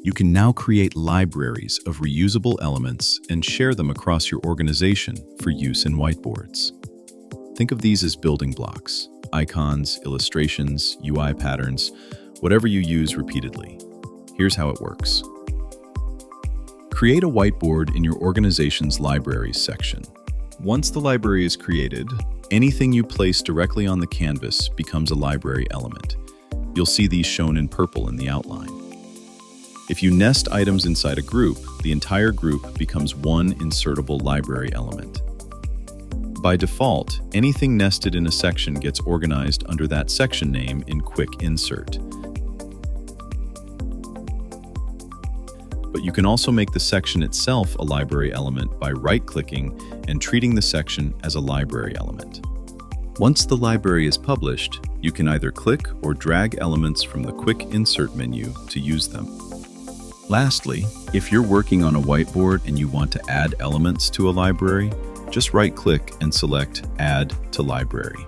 You can now create libraries of reusable elements and share them across your organization for use in whiteboards. Think of these as building blocks, icons, illustrations, UI patterns, whatever you use repeatedly. Here's how it works. Create a whiteboard in your organization's libraries section. Once the library is created, anything you place directly on the canvas becomes a library element. You'll see these shown in purple in the outline. If you nest items inside a group, the entire group becomes one insertable library element. By default, anything nested in a section gets organized under that section name in Quick Insert. But you can also make the section itself a library element by right-clicking and treating the section as a library element. Once the library is published, you can either click or drag elements from the Quick Insert menu to use them. Lastly, if you're working on a whiteboard and you want to add elements to a library, just right-click and select Add to Library.